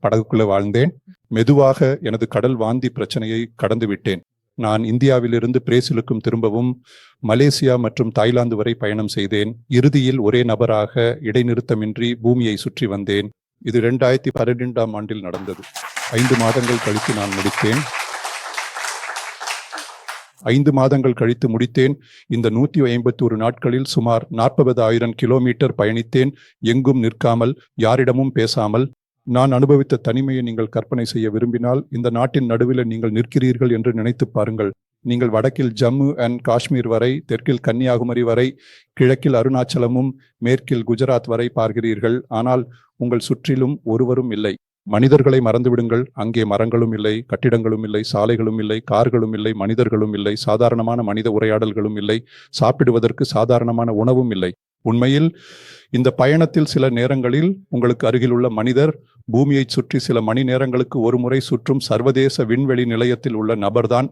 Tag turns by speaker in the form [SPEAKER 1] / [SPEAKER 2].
[SPEAKER 1] படகுக்குள்ள வாழ்ந்தேன். மெதுவாக எனது கடல் வாந்தி பிரச்சனையை கடந்து விட்டேன். நான் இந்தியாவிலிருந்து பிரேசிலுக்கும் திரும்பவும் மலேசியா மற்றும் தாய்லாந்து வரை பயணம் செய்தேன். இறுதியில் ஒரே நபராக இடைநிறுத்தமின்றி பூமியை சுற்றி வந்தேன். இது 2012ஆம் ஆண்டில் நடந்தது. 5 மாதங்கள் கழித்து நான் முடித்தேன். 5 மாதங்கள் கழித்து முடித்தேன். இந்த 151 நாட்களில் சுமார் 40,000 கிலோமீட்டர் பயணித்தேன். எங்கும் நிற்காமல், யாரிடமும் பேசாமல். நான் அனுபவித்த தனிமையை நீங்கள் கற்பனை செய்ய விரும்பினால், இந்த நாட்டின் நடுவில் நீங்கள் நிற்கிறீர்கள் என்று நினைத்து பாருங்கள். நீங்கள் வடக்கில் ஜம்மு அண்ட் காஷ்மீர் வரை, தெற்கில் கன்னியாகுமரி வரை, கிழக்கில் அருணாச்சலமும் மேற்கில் குஜராத் வரை பார்க்கிறீர்கள். ஆனால் உங்கள் சுற்றிலும் ஒருவரும் இல்லை. மனிதர்களை மறந்துவிடுங்கள். அங்கே மரங்களும் இல்லை, கட்டிடங்களும் இல்லை, சாலைகளும் இல்லை, கார்களும் இல்லை, மனிதர்களும் இல்லை, சாதாரணமான மனித உரையாடல்களும் இல்லை, சாப்பிடுவதற்கு சாதாரணமான உணவும் இல்லை. உண்மையில் இந்த பயணத்தில் சில நேரங்களில் உங்களுக்கு அருகில் உள்ள மனிதர் பூமியை சுற்றி சில மணி நேரங்களுக்கு ஒரு முறை சுற்றும் சர்வதேச விண்வெளி நிலையத்தில் உள்ள நபர்தான்